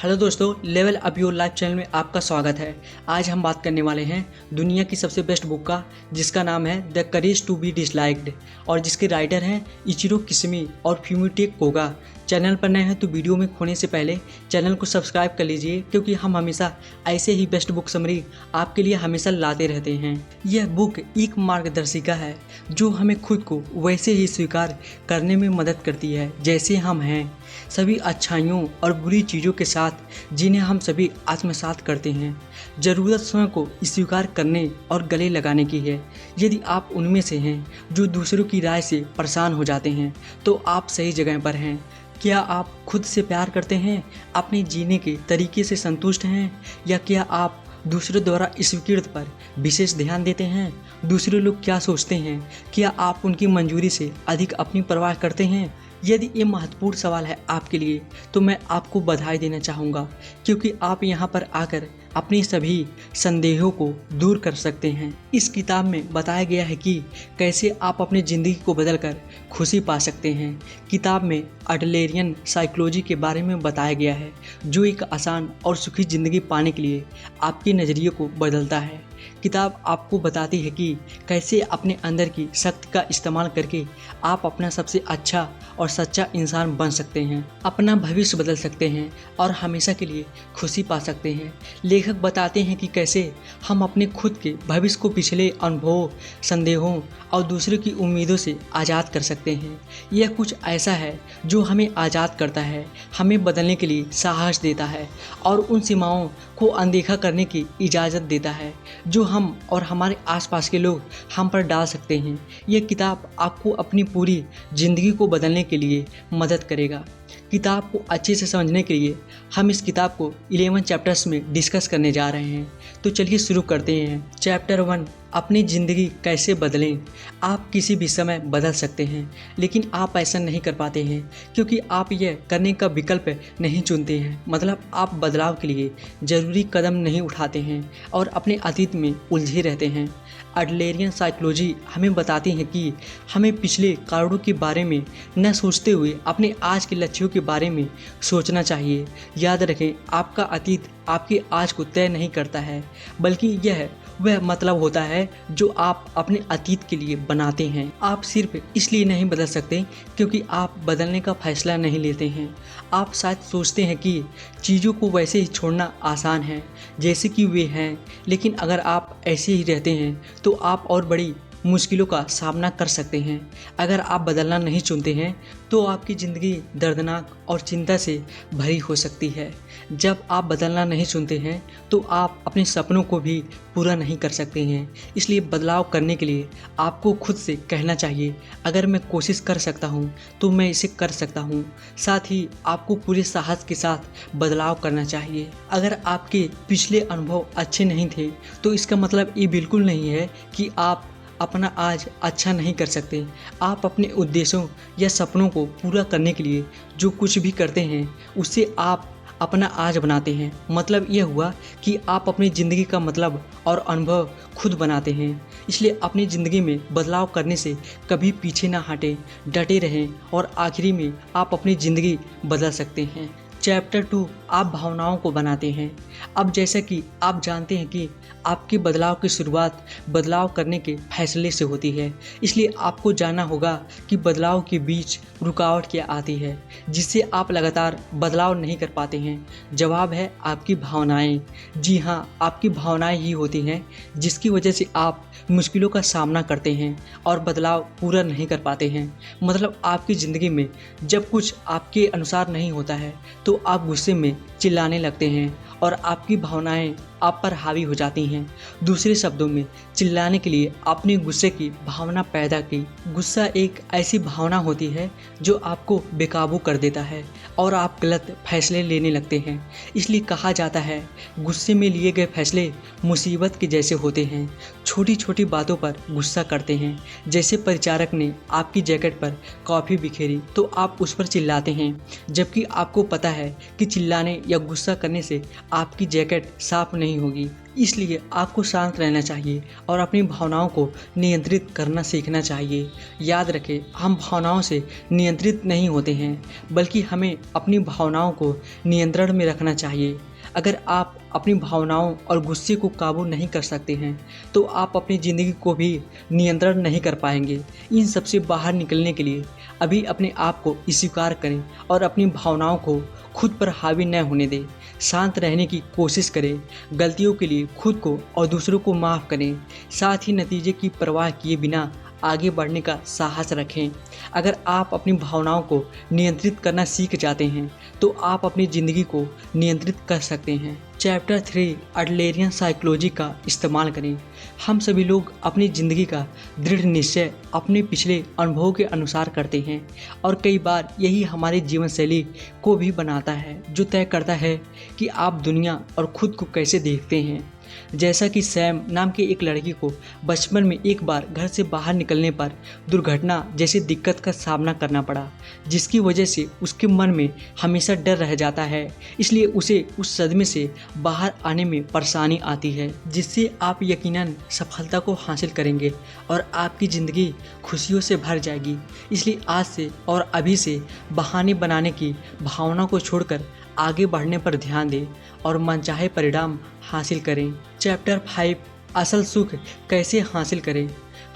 Hello दोस्तों, level up your life channel में आपका स्वागत है। आज हम बात करने वाले हैं दुनिया की सबसे बेस्ट बुक का, जिसका नाम है the courage to be disliked और जिसके राइटर हैं इचिरो किसमी और फ्यूमिटेक कोगा। चैनल पर नए हैं तो वीडियो में खोने से पहले चैनल को सब्सक्राइब कर लीजिए, क्योंकि हम हमेशा ऐसे ही बेस्ट बुक समरी आपके लिए हमेशा लाते रहते हैं। यह बुक एक मार्गदर्शिका है जो हमें खुद को वैसे ही स्वीकार करने में मदद करती है जैसे हम हैं, सभी अच्छाइयों और बुरी चीज़ों के साथ जिन्हें हम सभी आत्मसात करते हैं। ज़रूरत स्वयं को स्वीकार करने और गले लगाने की है। यदि आप उनमें से हैं जो दूसरों की राय से परेशान हो जाते हैं तो आप सही जगह पर हैं। क्या आप खुद से प्यार करते हैं, अपने जीने के तरीके से संतुष्ट हैं, या क्या आप दूसरों द्वारा स्वीकृत पर विशेष ध्यान देते हैं? दूसरे लोग क्या सोचते हैं, क्या आप उनकी मंजूरी से अधिक अपनी परवाह करते हैं? यदि ये महत्वपूर्ण सवाल है आपके लिए तो मैं आपको बधाई देना चाहूँगा, क्योंकि आप यहाँ पर आकर अपनी सभी संदेहों को दूर कर सकते हैं। इस किताब में बताया गया है कि कैसे आप अपनी ज़िंदगी को बदलकर खुशी पा सकते हैं। किताब में अडलेरियन साइकोलॉजी के बारे में बताया गया है, जो एक आसान और सुखी ज़िंदगी पाने के लिए आपके नज़रिए को बदलता है। किताब आपको बताती है कि कैसे अपने अंदर की शक्ति का इस्तेमाल करके आप अपना सबसे अच्छा और सच्चा इंसान बन सकते हैं, अपना भविष्य बदल सकते हैं और हमेशा के लिए खुशी पा सकते हैं। लेखक बताते हैं कि कैसे हम अपने खुद के भविष्य को पिछले अनुभवों, संदेहों और दूसरों की उम्मीदों से आज़ाद कर सकते हैं। यह कुछ ऐसा है जो हमें आज़ाद करता है, हमें बदलने के लिए साहस देता है और उन सीमाओं को अनदेखा करने की इजाज़त देता है जो हम और हमारे आसपास के लोग हम पर डाल सकते हैं। यह किताब आपको अपनी पूरी ज़िंदगी को बदलने के लिए मदद करेगा। किताब को अच्छे से समझने के लिए हम इस किताब को 11 चैप्टर्स में डिस्कस करने जा रहे हैं। तो चलिए शुरू करते हैं। चैप्टर 1, अपनी ज़िंदगी कैसे बदलें। आप किसी भी समय बदल सकते हैं, लेकिन आप ऐसा नहीं कर पाते हैं क्योंकि आप यह करने का विकल्प नहीं चुनते हैं। मतलब आप बदलाव के लिए ज़रूरी कदम नहीं उठाते हैं और अपने अतीत में उलझे रहते हैं। अडलेरियन साइकोलॉजी हमें बताती है कि हमें पिछले कारणों के बारे में न सोचते हुए अपने आज के लक्ष्यों के बारे में सोचना चाहिए। याद रखें, आपका अतीत आपके आज को तय नहीं करता है, बल्कि यह वह मतलब होता है जो आप अपने अतीत के लिए बनाते हैं। आप सिर्फ इसलिए नहीं बदल सकते क्योंकि आप बदलने का फैसला नहीं लेते हैं। आप शायद सोचते हैं कि चीज़ों को वैसे ही छोड़ना आसान है जैसे कि वे हैं, लेकिन अगर आप ऐसे ही रहते हैं तो आप और बड़ी मुश्किलों का सामना कर सकते हैं। अगर आप बदलना नहीं चुनते हैं तो आपकी ज़िंदगी दर्दनाक और चिंता से भरी हो सकती है। जब आप बदलना नहीं चुनते हैं तो आप अपने सपनों को भी पूरा नहीं कर सकते हैं। इसलिए बदलाव करने के लिए आपको खुद से कहना चाहिए, अगर मैं कोशिश कर सकता हूँ तो मैं इसे कर सकता हूँ। साथ ही आपको पूरे साहस के साथ बदलाव करना चाहिए। अगर आपके पिछले अनुभव अच्छे नहीं थे तो इसका मतलब ये बिल्कुल नहीं है कि आप अपना आज अच्छा नहीं कर सकते। आप अपने उद्देश्यों या सपनों को पूरा करने के लिए जो कुछ भी करते हैं उससे आप अपना आज बनाते हैं। मतलब यह हुआ कि आप अपनी ज़िंदगी का मतलब और अनुभव खुद बनाते हैं। इसलिए अपनी ज़िंदगी में बदलाव करने से कभी पीछे ना हटें, डटे रहें और आखिरी में आप अपनी ज़िंदगी बदल सकते हैं। चैप्टर 2, आप भावनाओं को बनाते हैं। अब जैसा कि आप जानते हैं कि आपके बदलाव की शुरुआत बदलाव करने के फैसले से होती है, इसलिए आपको जानना होगा कि बदलाव के बीच रुकावट क्या आती है जिससे आप लगातार बदलाव नहीं कर पाते हैं। जवाब है आपकी भावनाएं। जी हाँ, आपकी भावनाएं ही होती हैं जिसकी वजह से आप मुश्किलों का सामना करते हैं और बदलाव पूरा नहीं कर पाते हैं। मतलब आपकी ज़िंदगी में जब कुछ आपके अनुसार नहीं होता है तो आप गुस्से में चिल्लाने लगते हैं और आपकी भावनाएं आप पर हावी हो जाती हैं। दूसरे शब्दों में, चिल्लाने के लिए अपने गुस्से की भावना पैदा की। गुस्सा एक ऐसी भावना होती है जो आपको बेकाबू कर देता है और आप गलत फैसले लेने लगते हैं। इसलिए कहा जाता है, गुस्से में लिए गए फैसले मुसीबत के जैसे होते हैं। छोटी छोटी बातों पर गुस्सा करते हैं, जैसे परिचारक ने आपकी जैकेट पर कॉफ़ी बिखेरी तो आप उस पर चिल्लाते हैं, जबकि आपको पता है कि चिल्लाने या गुस्सा करने से आपकी जैकेट साफ नहीं होगी। इसलिए आपको शांत रहना चाहिए और अपनी भावनाओं को नियंत्रित करना सीखना चाहिए। याद रखें, हम भावनाओं से नियंत्रित नहीं होते हैं, बल्कि हमें अपनी भावनाओं को नियंत्रण में रखना चाहिए। अगर आप अपनी भावनाओं और गुस्से को काबू नहीं कर सकते हैं तो आप अपनी ज़िंदगी को भी नियंत्रण नहीं कर पाएंगे। इन सब से बाहर निकलने के लिए अभी अपने आप को स्वीकार करें और अपनी भावनाओं को खुद पर हावी न होने दें। शांत रहने की कोशिश करें, गलतियों के लिए खुद को और दूसरों को माफ़ करें, साथ ही नतीजे की परवाह किए बिना आगे बढ़ने का साहस रखें। अगर आप अपनी भावनाओं को नियंत्रित करना सीख जाते हैं तो आप अपनी ज़िंदगी को नियंत्रित कर सकते हैं। चैप्टर 3 एडलरियन साइकोलॉजी का इस्तेमाल करें। हम सभी लोग अपनी ज़िंदगी का दृढ़ निश्चय अपने पिछले अनुभवों के अनुसार करते हैं और कई बार यही हमारी जीवन शैली को भी बनाता है, जो तय करता है कि आप दुनिया और खुद को कैसे देखते हैं। जैसा कि सैम नाम की एक लड़की को बचपन में एक बार घर से बाहर निकलने पर दुर्घटना जैसी दिक्कत का सामना करना पड़ा, जिसकी वजह से उसके मन में हमेशा डर रह जाता है। इसलिए उसे उस सदमे से बाहर आने में परेशानी आती है, जिससे आप यकीनन सफलता को हासिल करेंगे और आपकी ज़िंदगी खुशियों से भर जाएगी। इसलिए आज से और अभी से बहाने बनाने की भावना को छोड़कर आगे बढ़ने पर ध्यान दें और मनचाहे परिणाम हासिल करें। चैप्टर 5 असल सुख कैसे हासिल करें।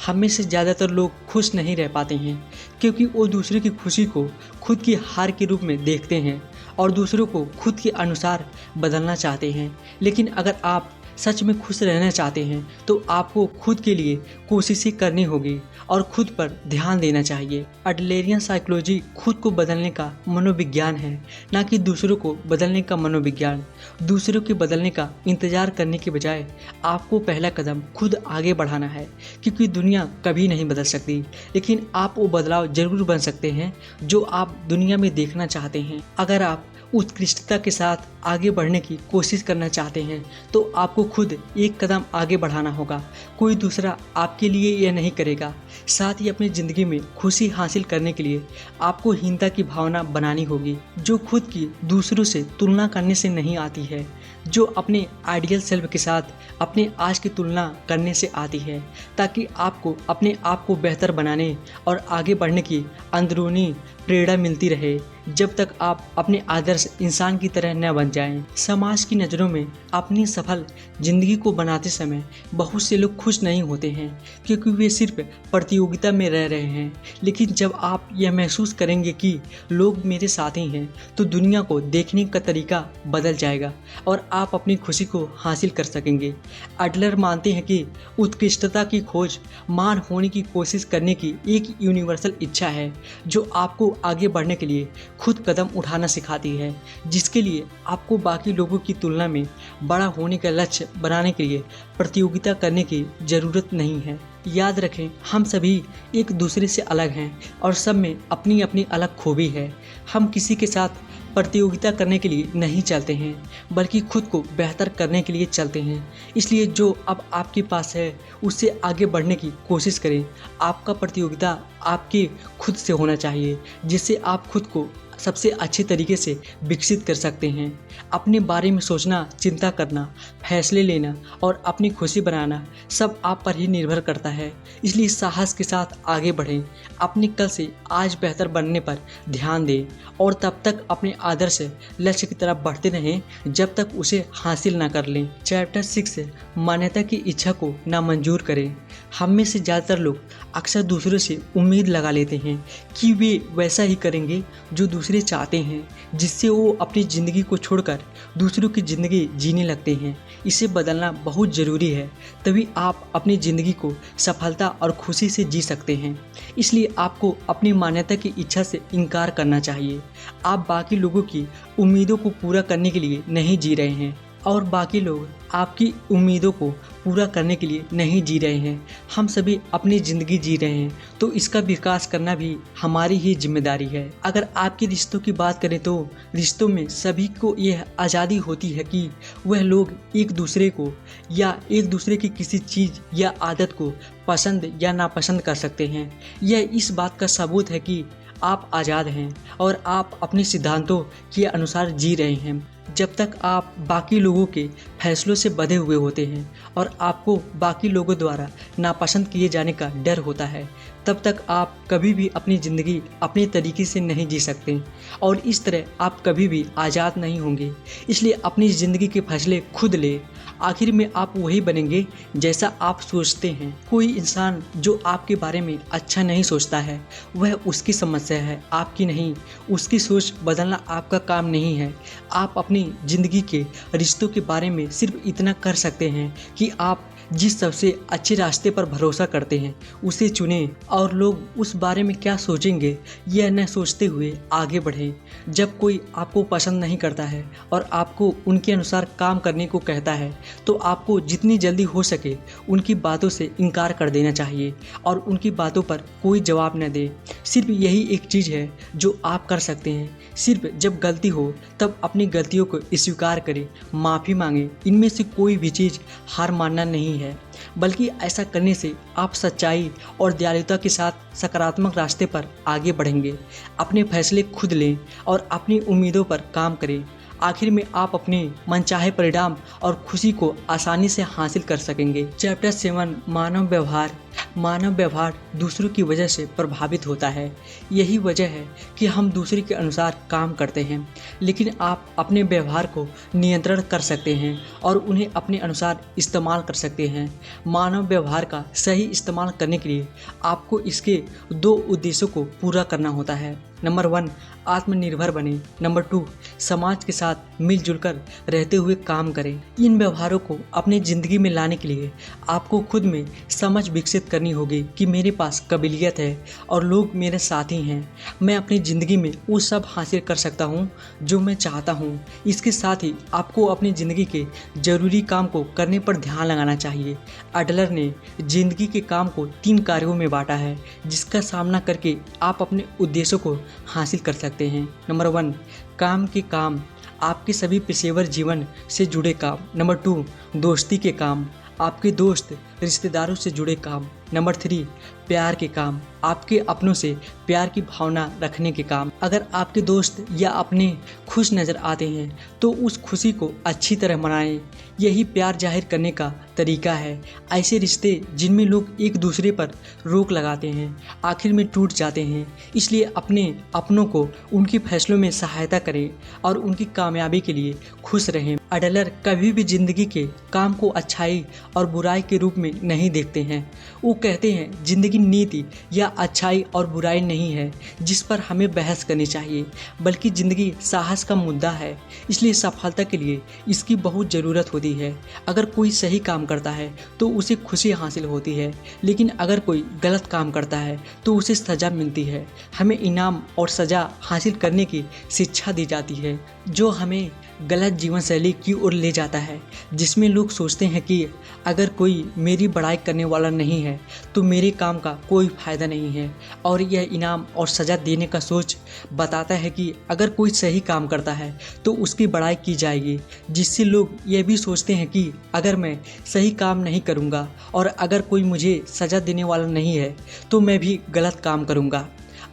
हम में से ज़्यादातर लोग खुश नहीं रह पाते हैं क्योंकि वो दूसरे की खुशी को खुद की हार के रूप में देखते हैं और दूसरों को खुद के अनुसार बदलना चाहते हैं। लेकिन अगर आप सच में खुश रहना चाहते हैं तो आपको खुद के लिए कोशिशें करनी होगी और खुद पर ध्यान देना चाहिए। एडलरियन साइकोलॉजी खुद को बदलने का मनोविज्ञान है, ना कि दूसरों को बदलने का मनोविज्ञान। दूसरों के बदलने का इंतजार करने के बजाय आपको पहला कदम खुद आगे बढ़ाना है, क्योंकि दुनिया कभी नहीं बदल सकती, लेकिन आप वो बदलाव जरूर बन सकते हैं जो आप दुनिया में देखना चाहते हैं। अगर आप उत्कृष्टता के साथ आगे बढ़ने की कोशिश करना चाहते हैं तो आपको खुद एक कदम आगे बढ़ाना होगा। कोई दूसरा आपके लिए यह नहीं करेगा। साथ ही अपनी ज़िंदगी में खुशी हासिल करने के लिए आपको हीनता की भावना बनानी होगी, जो खुद की दूसरों से तुलना करने से नहीं आती है, जो अपने आइडियल सेल्फ के साथ अपने आज की तुलना करने से आती है, ताकि आपको अपने आप को बेहतर बनाने और आगे बढ़ने की अंदरूनी प्रेरणा मिलती रहे, जब तक आप अपने आदर्श इंसान की तरह न बन जाएं। समाज की नज़रों में अपनी सफल जिंदगी को बनाते समय बहुत से लोग खुश नहीं होते हैं क्योंकि वे सिर्फ प्रतियोगिता में रह रहे हैं। लेकिन जब आप यह महसूस करेंगे कि लोग मेरे साथी हैं तो दुनिया को देखने का तरीका बदल जाएगा और आप अपनी खुशी को हासिल कर सकेंगे। एडलर मानते हैं कि उत्कृष्टता की खोज मान होने की कोशिश करने की एक यूनिवर्सल इच्छा है जो आपको आगे बढ़ने के लिए खुद कदम उठाना सिखाती है, जिसके लिए आपको बाकी लोगों की तुलना में बड़ा होने का लक्ष्य बनाने के लिए प्रतियोगिता करने की ज़रूरत नहीं है। याद रखें, हम सभी एक दूसरे से अलग हैं और सब में अपनी अपनी अलग खूबी है। हम किसी के साथ प्रतियोगिता करने के लिए नहीं चलते हैं, बल्कि खुद को बेहतर करने के लिए चलते हैं। इसलिए जो अब आपके पास है उससे आगे बढ़ने की कोशिश करें। आपका प्रतियोगिता आपके खुद से होना चाहिए, जिससे आप खुद को सबसे अच्छे तरीके से विकसित कर सकते हैं। अपने बारे में सोचना, चिंता करना, फैसले लेना और अपनी खुशी बनाना सब आप पर ही निर्भर करता है। इसलिए साहस के साथ आगे बढ़ें, अपने कल से आज बेहतर बनने पर ध्यान दें और तब तक अपने आदर्श लक्ष्य की तरफ बढ़ते रहें जब तक उसे हासिल ना कर लें। चैप्टर 6 मान्यता की इच्छा को नामंजूर करें। हम में से ज़्यादातर लोग अक्सर दूसरों से उम्मीद लगा लेते हैं कि वे वैसा ही करेंगे जो दूसरे चाहते हैं, जिससे वो अपनी ज़िंदगी को छोड़कर दूसरों की ज़िंदगी जीने लगते हैं। इसे बदलना बहुत ज़रूरी है, तभी आप अपनी ज़िंदगी को सफलता और खुशी से जी सकते हैं। इसलिए आपको अपनी मान्यता की इच्छा से इनकार करना चाहिए। आप बाकी लोगों की उम्मीदों को पूरा करने के लिए नहीं जी रहे हैं और बाकी लोग आपकी उम्मीदों को पूरा करने के लिए नहीं जी रहे हैं। हम सभी अपनी ज़िंदगी जी रहे हैं, तो इसका विकास करना भी हमारी ही जिम्मेदारी है। अगर आपके रिश्तों की बात करें तो रिश्तों में सभी को यह आज़ादी होती है कि वह लोग एक दूसरे को या एक दूसरे की किसी चीज़ या आदत को पसंद या नापसंद कर सकते हैं। यह इस बात का सबूत है कि आप आज़ाद हैं और आप अपने सिद्धांतों के अनुसार जी रहे हैं। जब तक आप बाकी लोगों के फैसलों से बंधे हुए होते हैं और आपको बाकी लोगों द्वारा नापसंद किए जाने का डर होता है, तब तक आप कभी भी अपनी ज़िंदगी अपने तरीके से नहीं जी सकते और इस तरह आप कभी भी आज़ाद नहीं होंगे। इसलिए अपनी ज़िंदगी के फैसले खुद ले। आखिर में आप वही बनेंगे जैसा आप सोचते हैं। कोई इंसान जो आपके बारे में अच्छा नहीं सोचता है वह उसकी समस्या है, आपकी नहीं। उसकी सोच बदलना आपका काम नहीं है। आप अपनी ज़िंदगी के रिश्तों के बारे में सिर्फ इतना कर सकते हैं कि आप जिस सबसे अच्छे रास्ते पर भरोसा करते हैं उसे चुनें और लोग उस बारे में क्या सोचेंगे यह न सोचते हुए आगे बढ़ें। जब कोई आपको पसंद नहीं करता है और आपको उनके अनुसार काम करने को कहता है तो आपको जितनी जल्दी हो सके उनकी बातों से इनकार कर देना चाहिए और उनकी बातों पर कोई जवाब न दें। सिर्फ यही एक चीज़ है जो आप कर सकते हैं। सिर्फ जब गलती हो तब अपनी गलतियों को स्वीकार करें, माफ़ी मांगें। इनमें से कोई भी चीज़ हार मानना नहीं है, बल्कि ऐसा करने से आप सच्चाई और दयालुता के साथ सकारात्मक रास्ते पर आगे बढ़ेंगे। अपने फैसले खुद लें और अपनी उम्मीदों पर काम करें। आखिर में आप अपने मनचाहे परिणाम और खुशी को आसानी से हासिल कर सकेंगे। चैप्टर 7 मानव व्यवहार। मानव व्यवहार दूसरों की वजह से प्रभावित होता है। यही वजह है कि हम दूसरे के अनुसार काम करते हैं, लेकिन आप अपने व्यवहार को नियंत्रण कर सकते हैं और उन्हें अपने अनुसार इस्तेमाल कर सकते हैं। मानव व्यवहार का सही इस्तेमाल करने के लिए आपको इसके 2 उद्देश्यों को पूरा करना होता है। नंबर 1, आत्मनिर्भर बने। नंबर 2, समाज के साथ मिलजुल कर रहते हुए काम करें। इन व्यवहारों को अपनी ज़िंदगी में लाने के लिए आपको खुद में समझ विकसित करनी होगी कि मेरे पास काबिलियत है और लोग मेरे साथी हैं। मैं अपनी ज़िंदगी में वो सब हासिल कर सकता हूँ जो मैं चाहता हूँ। इसके साथ ही आपको अपनी ज़िंदगी के ज़रूरी काम को करने पर ध्यान लगाना चाहिए। एडलर ने ज़िंदगी के काम को 3 कार्यों में बांटा है जिसका सामना करके आप अपने उद्देश्यों को हासिल कर सकते हैं। नंबर 1, काम के काम, आपके सभी पेशेवर जीवन से जुड़े काम। नंबर 2, दोस्ती के काम, आपके दोस्त रिश्तेदारों से जुड़े काम। नंबर 3, प्यार के काम, आपके अपनों से प्यार की भावना रखने के काम। अगर आपके दोस्त या अपने खुश नज़र आते हैं तो उस खुशी को अच्छी तरह मनाएं। यही प्यार जाहिर करने का तरीका है। ऐसे रिश्ते जिनमें लोग एक दूसरे पर रोक लगाते हैं आखिर में टूट जाते हैं। इसलिए अपने अपनों को उनके फैसलों में सहायता करें और उनकी कामयाबी के लिए खुश रहें। एडलर कभी भी जिंदगी के काम को अच्छाई और बुराई के रूप में नहीं देखते हैं। वो कहते हैं जिंदगी नीति या अच्छाई और बुराई नहीं है जिस पर हमें बहस करनी चाहिए, बल्कि ज़िंदगी साहस का मुद्दा है। इसलिए सफलता के लिए इसकी बहुत ज़रूरत होती है। अगर कोई सही काम करता है तो उसे खुशी हासिल होती है, लेकिन अगर कोई गलत काम करता है तो उसे सज़ा मिलती है। हमें इनाम और सज़ा हासिल करने की शिक्षा दी जाती है जो हमें गलत जीवन शैली की ओर ले जाता है, जिसमें लोग सोचते हैं कि अगर कोई मेरी बड़ाई करने वाला नहीं है तो मेरे काम का कोई फ़ायदा नहीं है। और यह इनाम और सज़ा देने का सोच बताता है कि अगर कोई सही काम करता है तो उसकी बड़ाई की जाएगी, जिससे लोग यह भी सोचते हैं कि अगर मैं सही काम नहीं करूँगा और अगर कोई मुझे सज़ा देने वाला नहीं है तो मैं भी गलत काम करूँगा।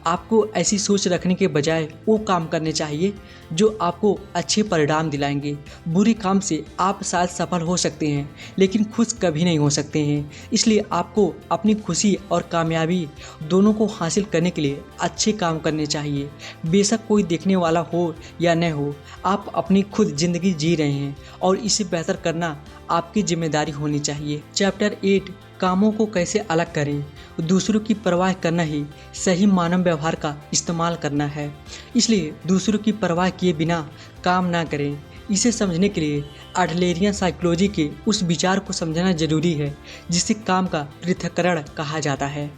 आपको ऐसी सोच रखने के बजाय वो काम करने चाहिए जो आपको अच्छे परिणाम दिलाएंगे। बुरे काम से आप शायद सफल हो सकते हैं लेकिन खुश कभी नहीं हो सकते हैं। इसलिए आपको अपनी खुशी और कामयाबी दोनों को हासिल करने के लिए अच्छे काम करने चाहिए। बेशक कोई देखने वाला हो या न हो, आप अपनी खुद ज़िंदगी जी रहे हैं और इसे बेहतर करना आपकी जिम्मेदारी होनी चाहिए। चैप्टर 8, कामों को कैसे अलग करें। दूसरों की परवाह करना ही सही मानव व्यवहार का इस्तेमाल करना है। इसलिए दूसरों की परवाह किए बिना काम ना करें। इसे समझने के लिए एडलरियन साइकोलॉजी के उस विचार को समझना जरूरी है जिसे काम का पृथक्करण कहा जाता है।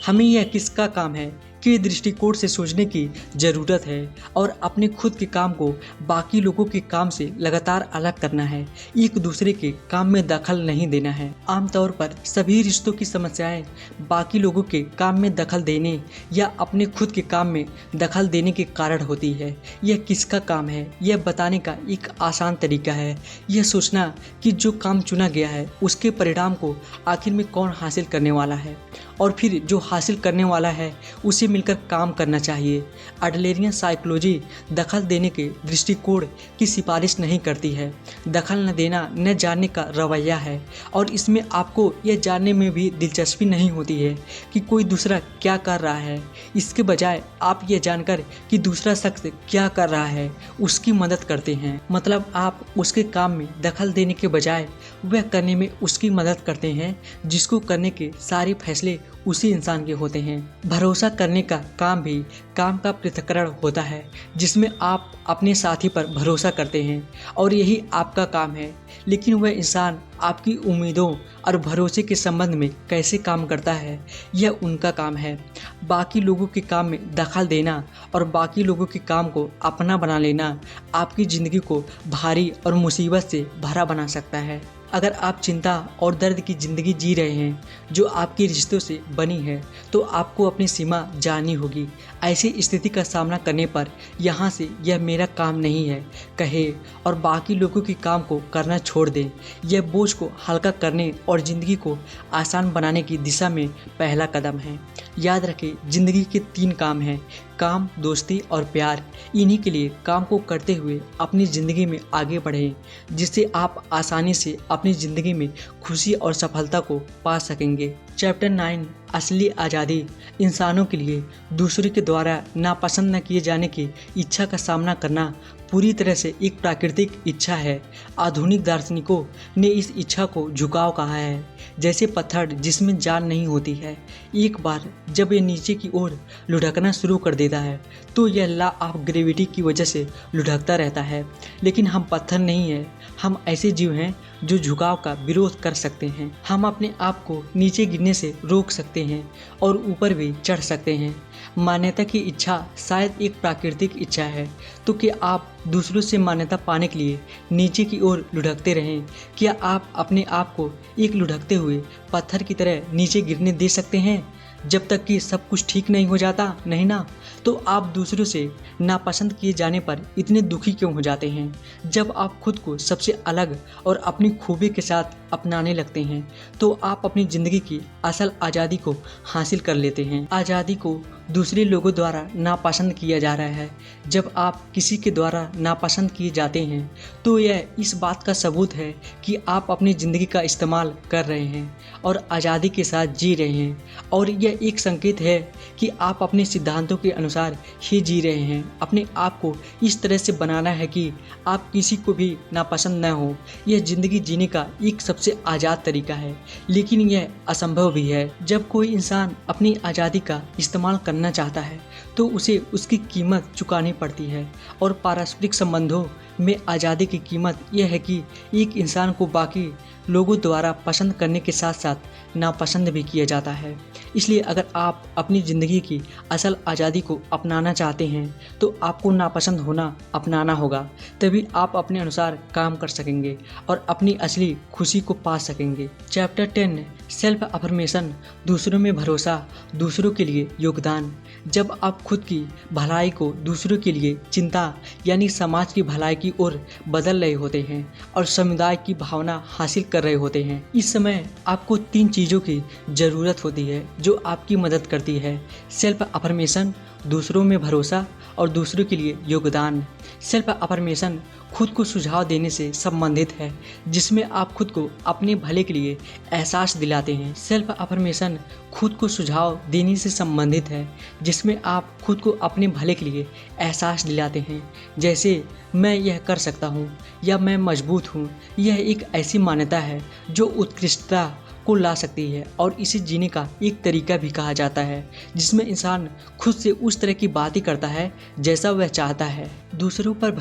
हमें यह किसका काम है के दृष्टिकोण से सोचने की ज़रूरत है और अपने खुद के काम को बाकी लोगों के काम से लगातार अलग करना है। एक दूसरे के काम में दखल नहीं देना है। आमतौर पर सभी रिश्तों की समस्याएं बाकी लोगों के काम में दखल देने या अपने खुद के काम में दखल देने के कारण होती है। यह किसका काम है यह बताने का एक आसान तरीका है यह सोचना कि जो काम चुना गया है उसके परिणाम को आखिर में कौन हासिल करने वाला है और फिर जो हासिल करने वाला है उसे उससे मिलकर काम करना चाहिए। एडलरियन साइकोलॉजी दखल देने के दृष्टिकोण की सिफारिश नहीं करती है। दखल न देना न जानने का रवैया है और इसमें आपको यह जानने में भी दिलचस्पी नहीं होती है कि कोई दूसरा क्या कर रहा है। इसके बजाय आप ये जानकर कि दूसरा शख्स क्या कर रहा है उसकी मदद करते हैं। मतलब आप उसके काम में दखल देने के बजाय वह करने में उसकी मदद करते हैं जिसको करने के सारे फैसले उसी इंसान के होते हैं। भरोसा करने का काम भी काम का पृथक्करण होता है जिसमें आप अपने साथी पर भरोसा करते हैं और यही आपका काम है, लेकिन वह इंसान आपकी उम्मीदों और भरोसे के संबंध में कैसे काम करता है यह उनका काम है। बाकी लोगों के काम में दखल देना और बाकी लोगों के काम को अपना बना लेना आपकी ज़िंदगी को भारी और मुसीबत से भरा बना सकता है। अगर आप चिंता और दर्द की ज़िंदगी जी रहे हैं जो आपके रिश्तों से बनी है तो आपको अपनी सीमा जाननी होगी। ऐसी स्थिति का सामना करने पर यहाँ से यह मेरा काम नहीं है कहे और बाकी लोगों के काम को करना छोड़ दें। यह बोझ को हल्का करने और ज़िंदगी को आसान बनाने की दिशा में पहला कदम है। याद रखें, ज़िंदगी के 3 काम हैं: काम, दोस्ती और प्यार। इन्हीं के लिए काम को करते हुए अपनी ज़िंदगी में आगे बढ़ें जिससे आप आसानी से अपनी ज़िंदगी में खुशी और सफलता को पा सकेंगे। चैप्टर 9 असली आज़ादी। इंसानों के लिए दूसरे के द्वारा नापसंद न किए जाने की इच्छा का सामना करना पूरी तरह से एक प्राकृतिक इच्छा है। आधुनिक दार्शनिकों ने इस इच्छा को झुकाव कहा है, जैसे पत्थर जिसमें जान नहीं होती है। एक बार जब यह नीचे की ओर लुढ़कना शुरू कर देता है तो यह लॉ ऑफ ग्रेविटी की वजह से लुढ़कता रहता है। लेकिन हम पत्थर नहीं हैं, हम ऐसे जीव हैं जो झुकाव का विरोध कर सकते हैं। हम अपने आप को नीचे गिरने से रोक सकते हैं और ऊपर भी चढ़ सकते हैं। मान्यता की इच्छा शायद एक प्राकृतिक इच्छा है, तो क्या आप दूसरों से मान्यता पाने के लिए नीचे की ओर लुढ़कते रहें? क्या आप अपने आप को एक लुढ़कते हुए पत्थर की तरह नीचे गिरने दे सकते हैं जब तक कि सब कुछ ठीक नहीं हो जाता? नहीं ना। तो आप दूसरों से नापसंद किए जाने पर इतने दुखी क्यों हो जाते हैं? जब आप खुद को सबसे अलग और अपनी खूबी के साथ अपनाने लगते हैं तो आप अपनी ज़िंदगी की असल आज़ादी को हासिल कर लेते हैं। आज़ादी को दूसरे लोगों द्वारा नापसंद किया जा रहा है। जब आप किसी के द्वारा नापसंद किए जाते हैं तो यह इस बात का सबूत है कि आप अपनी ज़िंदगी का इस्तेमाल कर रहे हैं और आज़ादी के साथ जी रहे हैं, और यह एक संकेत है कि आप अपने सिद्धांतों के अनुसार ही जी रहे हैं। अपने आप को इस तरह से बनाना है कि आप किसी को भी नापसंद न हो। यह ज़िंदगी जीने का एक सबसे आज़ाद तरीका है, लेकिन यह असंभव भी है। जब कोई इंसान अपनी आज़ादी का इस्तेमाल करना चाहता है तो उसे उसकी कीमत चुकानी पड़ती है, और पारस्परिक संबंधों में आज़ादी की कीमत यह है कि एक इंसान को बाकी लोगों द्वारा पसंद करने के साथ साथ नापसंद भी किया जाता है। इसलिए अगर आप अपनी ज़िंदगी की असल आज़ादी को अपनाना चाहते हैं तो आपको नापसंद होना अपनाना होगा। तभी आप अपने अनुसार काम कर सकेंगे और अपनी असली खुशी को पा सकेंगे। Chapter 10 self affirmation. दूसरों में भरोसा, दूसरों के लिए योगदान। जब आप खुद की भलाई को दूसरों के लिए चिंता यानी समाज की भलाई की ओर बदल रहे होते हैं और समुदाय की भावना हासिल कर रहे होते हैं, इस समय आपको 3 चीज़ों की ज़रूरत होती है जो आपकी मदद करती है: सेल्फ अफर्मेशन, दूसरों में भरोसा और दूसरों के लिए योगदान। सेल्फ अफर्मेशन खुद को सुझाव देने से संबंधित है, जिसमें आप खुद को अपने भले के लिए एहसास दिलाते हैं। सेल्फ अफर्मेशन खुद को सुझाव देने से संबंधित है, जिसमें आप खुद को अपने भले के लिए एहसास दिलाते हैं, जैसे मैं यह कर सकता हूँ या मैं मजबूत हूँ। यह एक ऐसी मान्यता है जो उत्कृष्टता को ला सकती है और इसे जीने का एक तरीका भी कहा जाता है, जिसमें इंसान खुद से उस तरह की बातें करता है जैसा वह चाहता है। दूसरों पर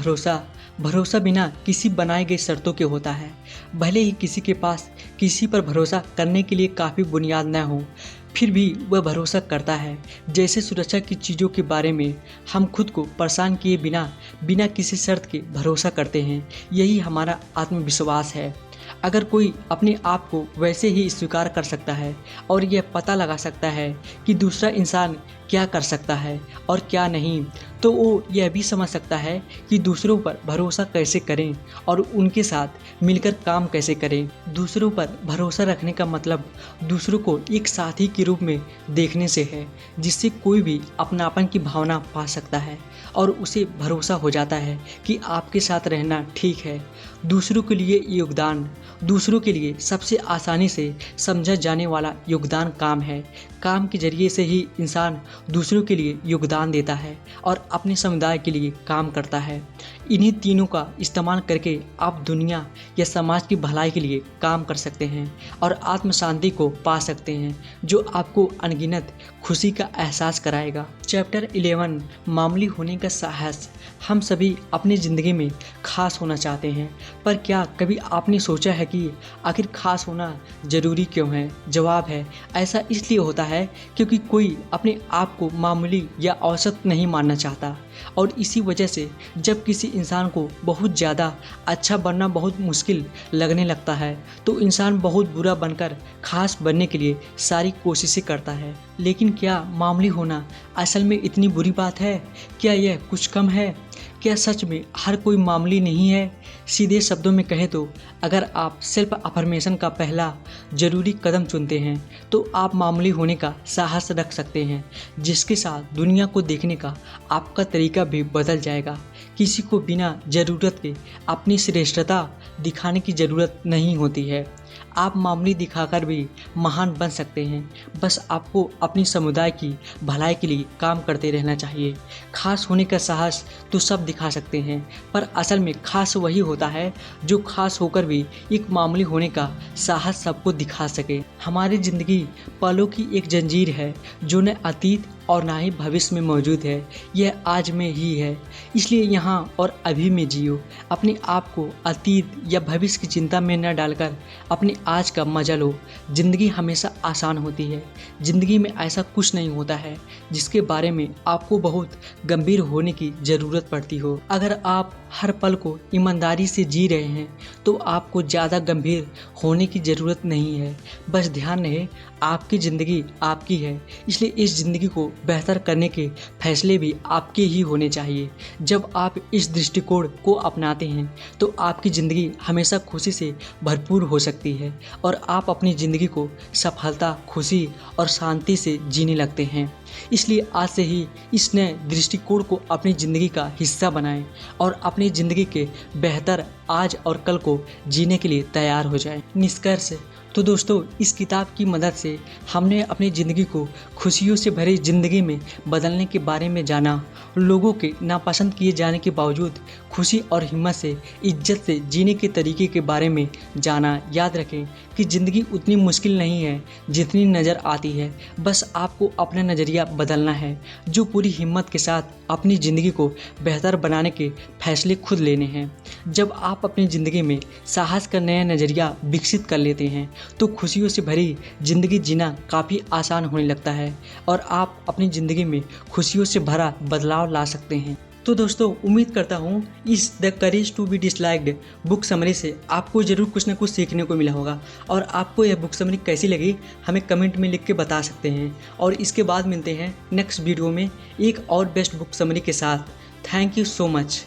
भरोसा बिना किसी बनाए गए शर्तों के होता है। भले ही किसी के पास किसी पर भरोसा करने के लिए काफ़ी बुनियाद न हो, फिर भी वह भरोसा करता है। जैसे सुरक्षा की चीज़ों के बारे में हम खुद को परेशान किए बिना किसी शर्त के भरोसा करते हैं। यही हमारा आत्मविश्वास है। अगर कोई अपने आप को वैसे ही स्वीकार कर सकता है और यह पता लगा सकता है कि दूसरा इंसान क्या कर सकता है और क्या नहीं, तो वो यह भी समझ सकता है कि दूसरों पर भरोसा कैसे करें और उनके साथ मिलकर काम कैसे करें। दूसरों पर भरोसा रखने का मतलब दूसरों को एक साथी के रूप में देखने से है, जिससे कोई भी अपनापन की भावना पा सकता है और उसे भरोसा हो जाता है कि आपके साथ रहना ठीक है। दूसरों के लिए योगदान, दूसरों के लिए सबसे आसानी से समझा जाने वाला योगदान काम है। काम के जरिए से ही इंसान दूसरों के लिए योगदान देता है और अपने समुदाय के लिए काम करता है। इन्हीं तीनों का इस्तेमाल करके आप दुनिया या समाज की भलाई के लिए काम कर सकते हैं और आत्म शांति को पा सकते हैं, जो आपको अनगिनत खुशी का एहसास कराएगा। चैप्टर 11 मामूली होने का साहस। हम सभी अपनी ज़िंदगी में खास होना चाहते हैं, पर क्या कभी आपने सोचा है कि आखिर खास होना ज़रूरी क्यों है? जवाब है, ऐसा इसलिए होता है क्योंकि कोई अपने आप को मामूली या औसत नहीं मानना चाहता, और इसी वजह से जब किसी इंसान को बहुत ज़्यादा अच्छा बनना बहुत मुश्किल लगने लगता है तो इंसान बहुत बुरा बनकर खास बनने के लिए सारी कोशिशें करता है। लेकिन क्या मामूली होना असल में इतनी बुरी बात है? क्या यह कुछ कम है? क्या सच में हर कोई मामूली नहीं है? सीधे शब्दों में कहें तो अगर आप सेल्फ अफर्मेशन का पहला ज़रूरी कदम चुनते हैं तो आप मामूली होने का साहस रख सकते हैं, जिसके साथ दुनिया को देखने का आपका तरीका भी बदल जाएगा। किसी को बिना ज़रूरत के अपनी श्रेष्ठता दिखाने की ज़रूरत नहीं होती है। आप मामूली दिखाकर भी महान बन सकते हैं, बस आपको अपनी समुदाय की भलाई के लिए काम करते रहना चाहिए। खास होने का साहस तो सब दिखा सकते हैं, पर असल में खास वही होता है जो खास होकर भी एक मामूली होने का साहस सबको दिखा सके। हमारी ज़िंदगी पलों की एक जंजीर है जो न अतीत और ना ही भविष्य में मौजूद है, यह आज में ही है। इसलिए यहाँ और अभी में जियो। अपने आप को अतीत या भविष्य की चिंता में न डालकर अपने आज का मजा लो। ज़िंदगी हमेशा आसान होती है। ज़िंदगी में ऐसा कुछ नहीं होता है जिसके बारे में आपको बहुत गंभीर होने की ज़रूरत पड़ती हो। अगर आप हर पल को ईमानदारी से जी रहे हैं तो आपको ज़्यादा गंभीर होने की ज़रूरत नहीं है। बस ध्यान रहे, आपकी ज़िंदगी आपकी है, इसलिए इस ज़िंदगी को बेहतर करने के फैसले भी आपके ही होने चाहिए। जब आप इस दृष्टिकोण को अपनाते हैं तो आपकी ज़िंदगी हमेशा खुशी से भरपूर हो सकती है और आप अपनी ज़िंदगी को सफलता, खुशी और शांति से जीने लगते हैं। इसलिए आज से ही इस नए दृष्टिकोण को अपनी ज़िंदगी का हिस्सा बनाएं और अपनी ज़िंदगी के बेहतर आज और कल को जीने के लिए तैयार हो जाएं। निष्कर्ष तो दोस्तों, इस किताब की मदद से हमने अपनी ज़िंदगी को खुशियों से भरी ज़िंदगी में बदलने के बारे में जाना। लोगों के नापसंद किए जाने के बावजूद खुशी और हिम्मत से, इज्जत से जीने के तरीके के बारे में जाना। याद रखें कि ज़िंदगी उतनी मुश्किल नहीं है जितनी नज़र आती है, बस आपको अपना नज़रिया बदलना है। जो पूरी हिम्मत के साथ अपनी ज़िंदगी को बेहतर बनाने के फैसले खुद लेने हैं। जब आप अपनी ज़िंदगी में साहस का नया नज़रिया विकसित कर लेते हैं तो खुशियों से भरी ज़िंदगी जीना काफ़ी आसान होने लगता है और आप अपनी ज़िंदगी में खुशियों से भरा बदलाव ला सकते हैं। तो दोस्तों, उम्मीद करता हूँ इस the courage to be disliked book summary से आपको ज़रूर कुछ ना कुछ सीखने को मिला होगा, और आपको यह बुक समरी कैसी लगी हमें कमेंट में लिख के बता सकते हैं। और इसके बाद मिलते हैं नेक्स्ट वीडियो में एक और बेस्ट बुक समरी के साथ। Thank you so much.